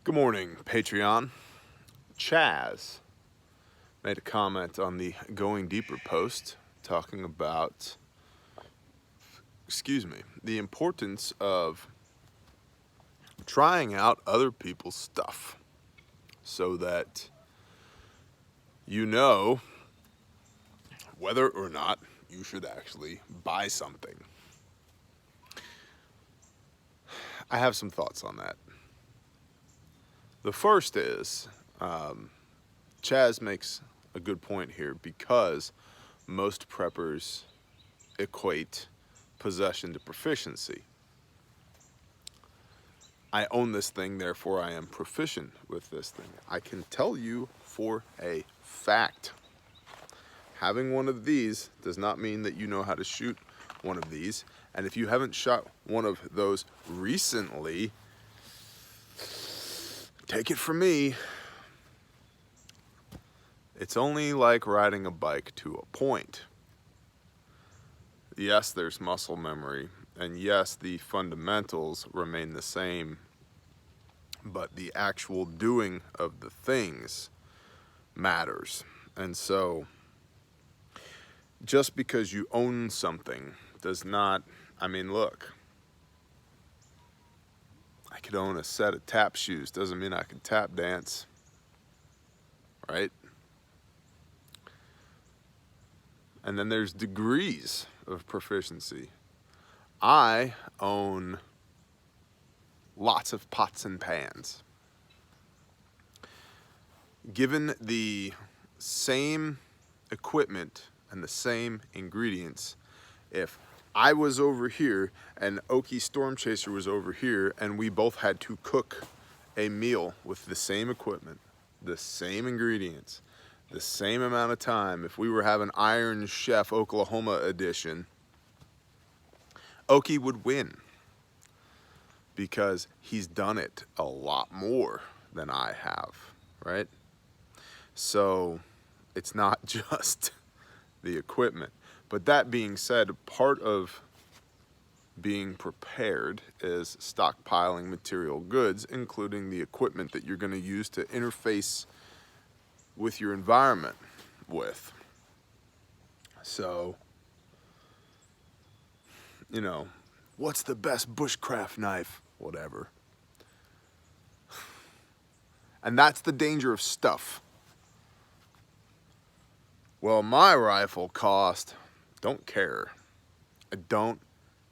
Good morning, Patreon. Chaz made a comment on the Going Deeper post talking about, the importance of trying out other people's stuff so that you know whether or not you should actually buy something. I have some thoughts on that. The first is, Chaz makes a good point here because most preppers equate possession to proficiency. I own this thing, therefore I am proficient with this thing. I can tell you for a fact, having one of these does not mean that you know how to shoot one of these. And if you haven't shot one of those recently, take it from me, it's only like riding a bike to a point. Yes, there's muscle memory, and yes, the fundamentals remain the same, but the actual doing of the things matters. And so, just because you own something does not, look, I could own a set of tap shoes, doesn't mean I can tap dance, right? And then there's degrees of proficiency. I own lots of pots and pans. Given the same equipment and the same ingredients, if I was over here and Oki Storm Chaser was over here and we both had to cook a meal with the same equipment, the same ingredients, the same amount of time, if we were having Iron Chef Oklahoma edition, Oki would win because he's done it a lot more than I have, right? So it's not just the equipment. But that being said, part of being prepared is stockpiling material goods, including the equipment that you're going to use to interface with your environment with. So, what's the best bushcraft knife? Whatever. And that's the danger of stuff. Well, my rifle cost, don't care. I don't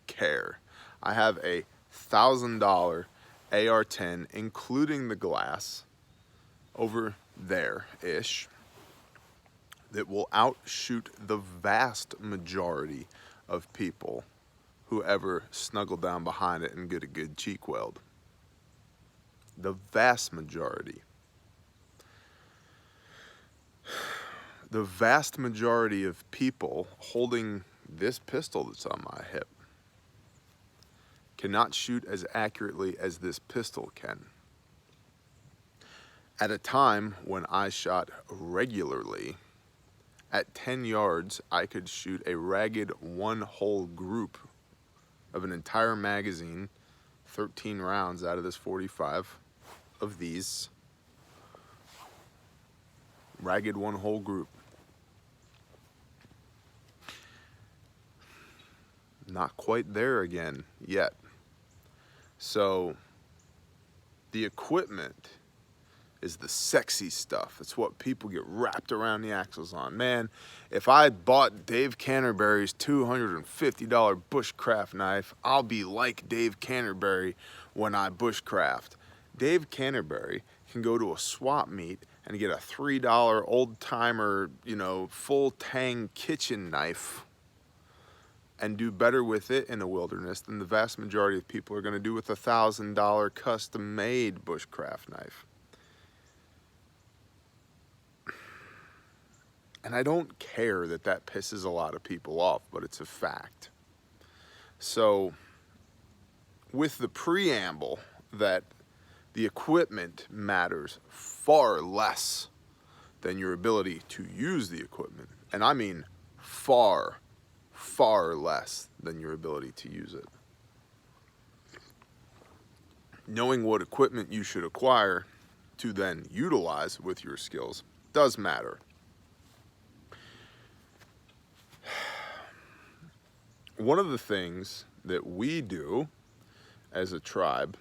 care. I have a $1,000 AR-10, including the glass, over there-ish, that will outshoot the vast majority of people who ever snuggle down behind it and get a good cheek weld. The vast majority. The vast majority of people holding this pistol that's on my hip cannot shoot as accurately as this pistol can. At a time when I shot regularly, at 10 yards, I could shoot a ragged one-hole group of an entire magazine, 13 rounds out of this 45 of these. Ragged one-hole group. Not quite there again yet. So the equipment is the sexy stuff. It's what people get wrapped around the axles on. Man, if I bought Dave Canterbury's $250 bushcraft knife, I'll be like Dave Canterbury when I bushcraft. Dave Canterbury can go to a swap meet and get a $3 old-timer, full tang kitchen knife and do better with it in the wilderness than the vast majority of people are going to do with a $1,000 custom-made bushcraft knife. And I don't care that that pisses a lot of people off, but it's a fact. So, with the preamble that the equipment matters far less than your ability to use the equipment, and I mean far, far less than your ability to use it. knowing what equipment you should acquire to then utilize with your skills does matter. One of the things that we do as a tribe,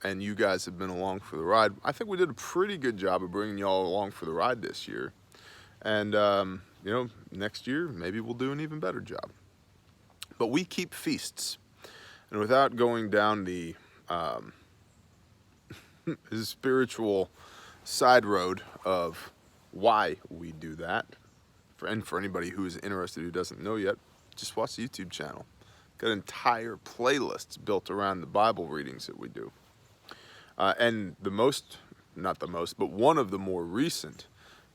and you guys have been along for the ride, I think we did a pretty good job of bringing y'all along for the ride this year. And, you know, next year, maybe we'll do an even better job. But we keep feasts. And without going down the spiritual side road of why we do that, and for anybody who is interested who doesn't know yet, just watch the YouTube channel. Got entire playlists built around the Bible readings that we do. And one of the more recent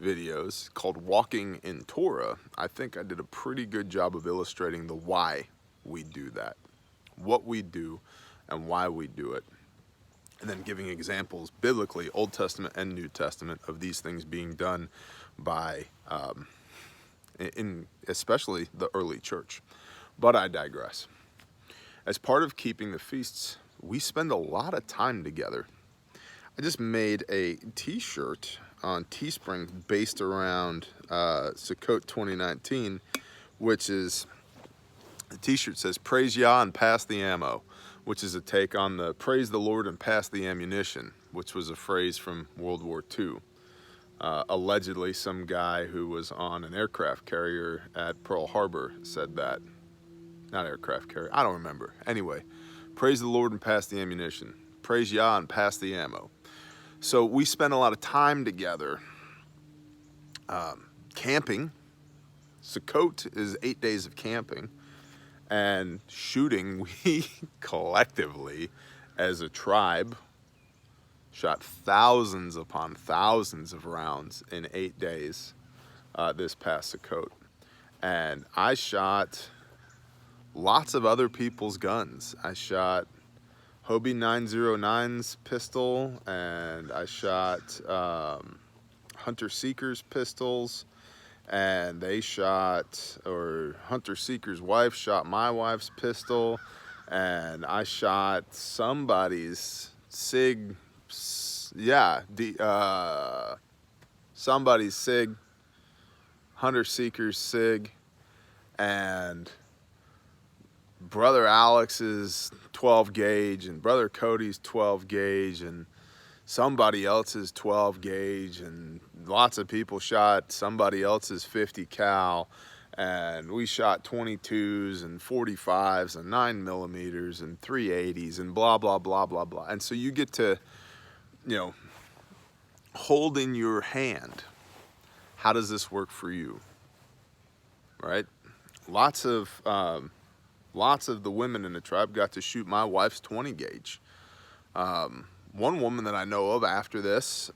videos called Walking in Torah, I think I did a pretty good job of illustrating the why we do that, what we do and why we do it, and then giving examples biblically, Old Testament and New Testament, of these things being done by especially the early church. But I digress. As part of keeping the feasts, we spend a lot of time together. I just made a t-shirt on Teespring based around Sukkot 2019, which is, the t-shirt says, "Praise Yah and pass the ammo," which is a take on the "Praise the Lord and pass the ammunition," which was a phrase from World War II. Allegedly, some guy who was on an aircraft carrier at Pearl Harbor said that. Not aircraft carrier, I don't remember. Anyway, praise the Lord and pass the ammunition. Praise Yah and pass the ammo. So we spend a lot of time together camping. Sukkot is 8 days of camping. And shooting, we collectively, as a tribe, shot thousands upon thousands of rounds in 8 days this past Sukkot. And I shot lots of other people's guns. I shot Hobie 909's pistol, and I shot Hunter Seeker's pistols, and they shot, or Hunter Seeker's wife shot my wife's pistol, and I shot somebody's SIG, somebody's SIG, Hunter Seeker's SIG, and Brother Alex's 12 gauge, and Brother Cody's 12 gauge, and somebody else's 12 gauge, and lots of people shot somebody else's 50 cal, and we shot 22s and 45s and 9mm and 380s and blah, blah, blah, blah, blah. And so you get to, you know, hold in your hand, how does this work for you, right? Lots of the women in the tribe got to shoot my wife's 20 gauge. One woman that I know of after this,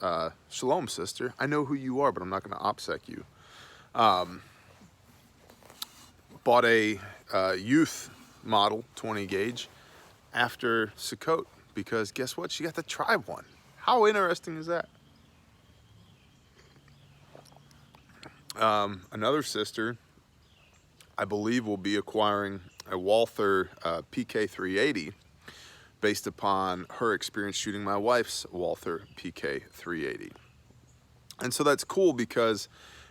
Shalom, sister, I know who you are, but I'm not going to OPSEC you, bought a youth model 20 gauge after Sukkot, because guess what? She got the tribe one. How interesting is that? Another sister, I believe, will be acquiring a Walther PK380 based upon her experience shooting my wife's Walther PK380. And so that's cool because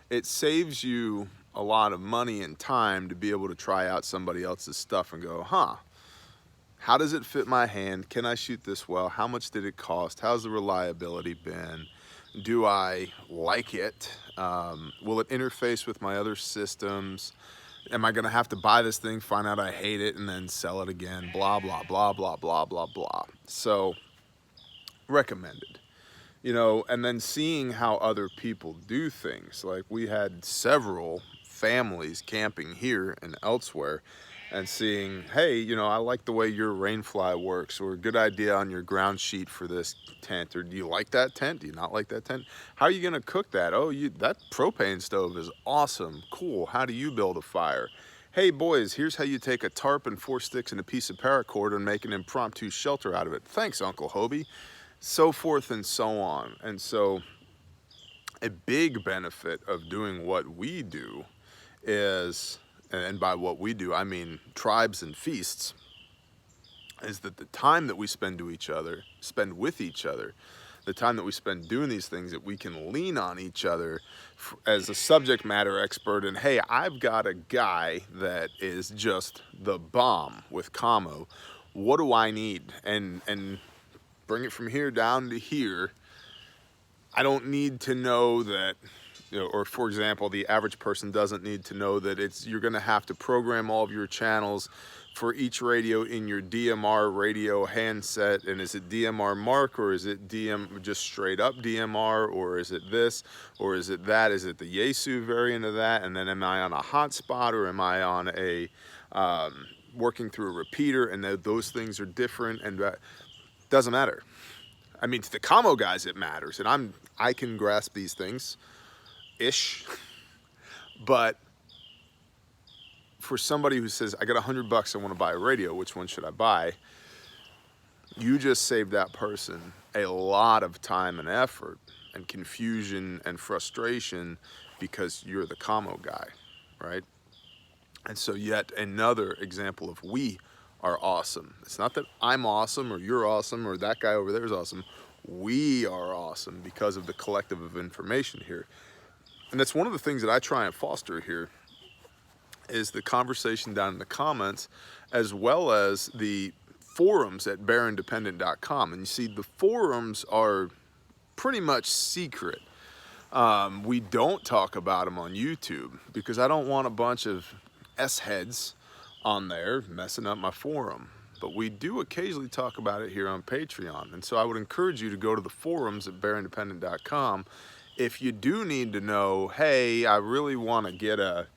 it saves you a lot of money and time to be able to try out somebody else's stuff and go, how does it fit my hand? Can I shoot this well? How much did it cost? How's the reliability been? Do I like it? Will it interface with my other systems? Am I gonna have to buy this thing, find out I hate it, and then sell it again? Blah, blah, blah, blah, blah, blah, blah. So, recommended. You know, and then seeing how other people do things. Like, we had several families camping here and elsewhere, and seeing, hey, you know, I like the way your rainfly works, or good idea on your ground sheet for this tent, or do you like that tent? Do you not like that tent? How are you gonna cook that? Oh, that propane stove is awesome, cool. How do you build a fire? Hey boys, here's how you take a tarp and 4 sticks and a piece of paracord and make an impromptu shelter out of it. Thanks, Uncle Hobie. So forth and so on. And so a big benefit of doing what we do is, and by what we do, I mean tribes and feasts, is that the time that we spend with each other, the time that we spend doing these things, that we can lean on each other as a subject matter expert. And hey, I've got a guy that is just the bomb with commo. What do I need? And bring it from here down to here. I don't need to know that, you know, or for example, the average person doesn't need to know that you're going to have to program all of your channels for each radio in your DMR radio handset. And is it DMR Mark, or is it just straight up DMR, or is it this, or is it that? Is it the Yaesu variant of that? And then am I on a hotspot, or am I on a working through a repeater? And those things are different, and doesn't matter. I mean, to the commo guys, it matters, and I can grasp these things ish, but for somebody who says, I got $100, I want to buy a radio, which one should I buy? You just saved that person a lot of time and effort and confusion and frustration because you're the commo guy, right? And so yet another example of we are awesome. It's not that I'm awesome or you're awesome or that guy over there is awesome. We are awesome because of the collective of information here. And that's one of the things that I try and foster here, is the conversation down in the comments, as well as the forums at bearindependent.com. And you see, the forums are pretty much secret. We don't talk about them on YouTube because I don't want a bunch of S-heads on there messing up my forum. But we do occasionally talk about it here on Patreon. And so I would encourage you to go to the forums at bearindependent.com if you do need to know, hey, I really want to get a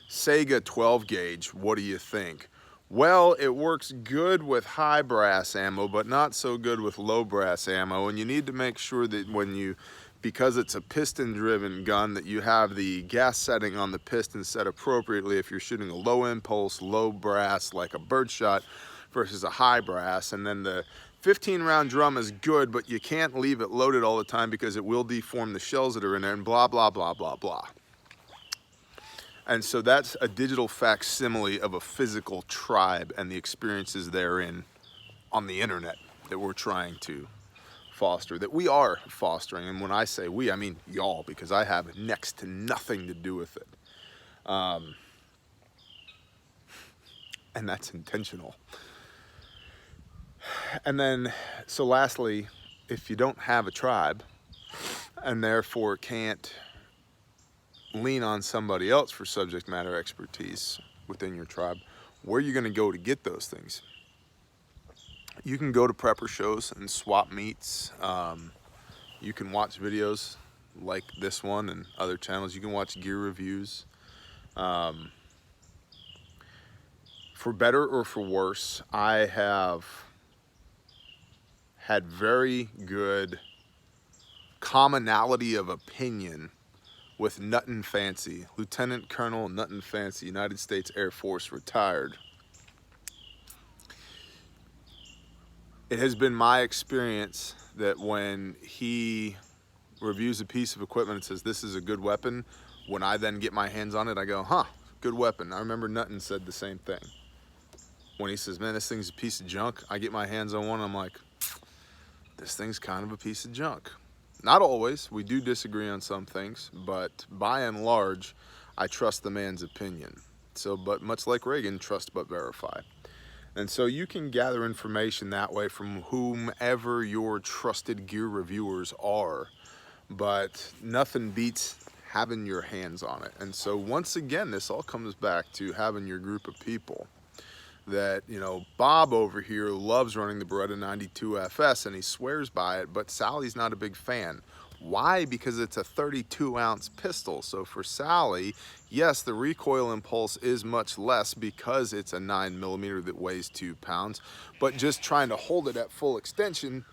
Sega 12 gauge, what do you think? Well, it works good with high brass ammo, but not so good with low brass ammo. And you need to make sure that because it's a piston driven gun, that you have the gas setting on the piston set appropriately if you're shooting a low impulse, low brass, like a birdshot, versus a high brass. And then the 15 round drum is good, but you can't leave it loaded all the time because it will deform the shells that are in there, and blah, blah, blah, blah, blah. And so that's a digital facsimile of a physical tribe and the experiences therein on the internet that we're trying to foster, that we are fostering. And when I say we, I mean y'all, because I have next to nothing to do with it. And that's intentional. And then, so lastly, if you don't have a tribe and therefore can't lean on somebody else for subject matter expertise within your tribe, where are you going to go to get those things? You can go to prepper shows and swap meets. You can watch videos like this one and other channels. You can watch gear reviews. For better or for worse, I have had very good commonality of opinion with Nuttin Fancy, Lieutenant Colonel Nuttin Fancy, United States Air Force, retired. It has been my experience that when he reviews a piece of equipment and says, this is a good weapon, when I then get my hands on it, I go, huh, good weapon. I remember Nuttin said the same thing. When he says, man, this thing's a piece of junk, I get my hands on one, I'm like, this thing's kind of a piece of junk. Not always, we do disagree on some things, but by and large, I trust the man's opinion. So, but much like Reagan, trust but verify. And so you can gather information that way from whomever your trusted gear reviewers are, but nothing beats having your hands on it. And so once again, this all comes back to having your group of people. That, you know, Bob over here loves running the Beretta 92 FS and he swears by it, but Sally's not a big fan. Why? Because it's a 32-ounce pistol. So for Sally, yes, the recoil impulse is much less because it's a 9mm that weighs 2 pounds, but just trying to hold it at full extension,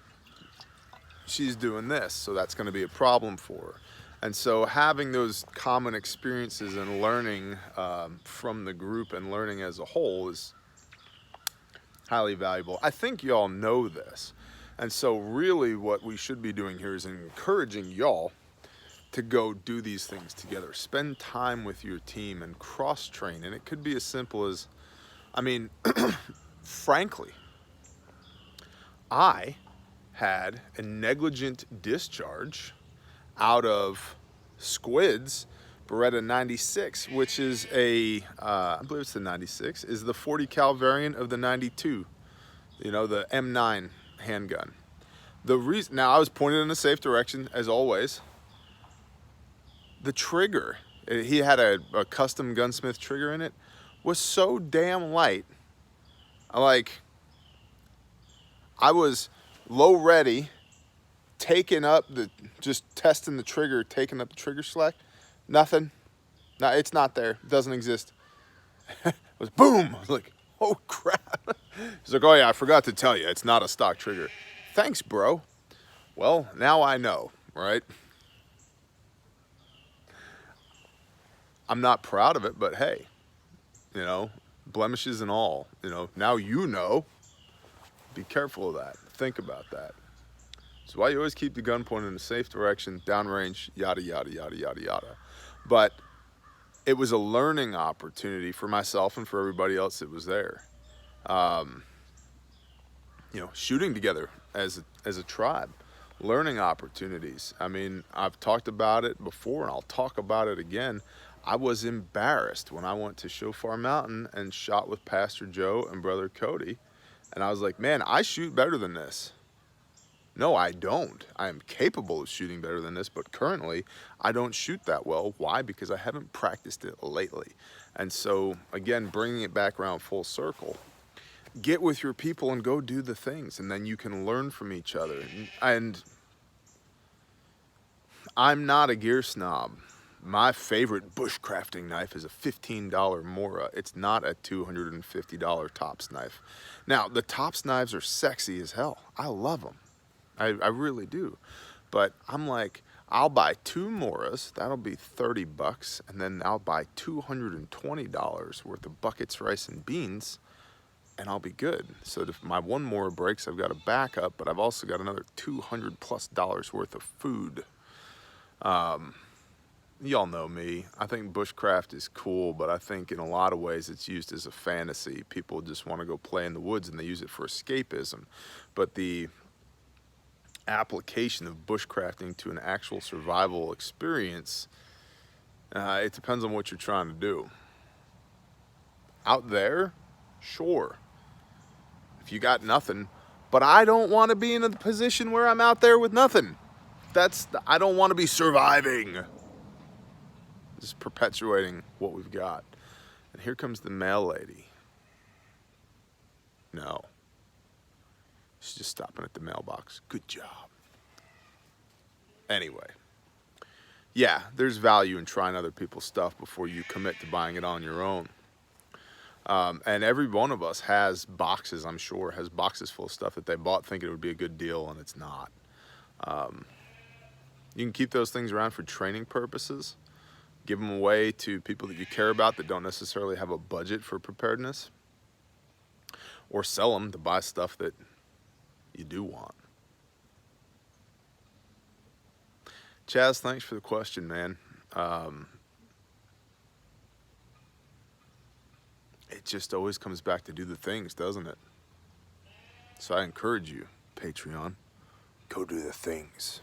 she's doing this. So that's going to be a problem for her. And so having those common experiences and learning from the group and learning as a whole is highly valuable. I think y'all know this. And so really what we should be doing here is encouraging y'all to go do these things together. Spend time with your team and cross-train. And it could be as simple as, I mean, frankly, I had a negligent discharge out of Squid's Beretta 96, which is I believe it's the 96, is the 40 cal variant of the 92, you know, the M9 handgun. The reason, now I was pointed in a safe direction as always. The trigger, he had a custom gunsmith trigger in it, was so damn light. I was low ready, taking up just testing the trigger, taking up the trigger select, nothing. No, it's not there. It doesn't exist. It was boom. I was like, oh crap. He's like, oh yeah, I forgot to tell you, it's not a stock trigger. Thanks, bro. Well, now I know, right? I'm not proud of it, but hey, you know, blemishes and all, you know, now you know. Be careful of that. Think about that. So why you always keep the gun pointed in a safe direction, downrange, yada, yada, yada, yada, yada. But it was a learning opportunity for myself and for everybody else that was there. You know, shooting together as a tribe, learning opportunities. I mean, I've talked about it before and I'll talk about it again. I was embarrassed when I went to Shofar Mountain and shot with Pastor Joe and Brother Cody. And I was like, man, I shoot better than this. No, I don't. I am capable of shooting better than this, but currently I don't shoot that well. Why? Because I haven't practiced it lately. And so, again, bringing it back around full circle, get with your people and go do the things, and then you can learn from each other. And I'm not a gear snob. My favorite bushcrafting knife is a $15 Mora. It's not a $250 Tops knife. Now, the Tops knives are sexy as hell. I love them. I really do. But I'm like, I'll buy 2 Moras, that'll be 30 bucks, and then I'll buy $220 worth of buckets, rice, and beans, and I'll be good. So if my one Mora breaks, I've got a backup, but I've also got another $200+ worth of food. Y'all know me. I think bushcraft is cool, but I think in a lot of ways it's used as a fantasy. People just want to go play in the woods and they use it for escapism. But the application of bushcrafting to an actual survival experience, it depends on what you're trying to do. Out there, sure. If you got nothing, but I don't want to be in a position where I'm out there with nothing. I don't want to be surviving. Just perpetuating what we've got. And here comes the mail lady. No. She's just stopping at the mailbox. Good job. Anyway. Yeah, there's value in trying other people's stuff before you commit to buying it on your own. And every one of us has boxes, I'm sure, has boxes full of stuff that they bought thinking it would be a good deal, and it's not. You can keep those things around for training purposes. Give them away to people that you care about that don't necessarily have a budget for preparedness. Or sell them to buy stuff that you do want. Chaz, thanks for the question, man. It just always comes back to do the things, doesn't it? So I encourage you, Patreon, go do the things.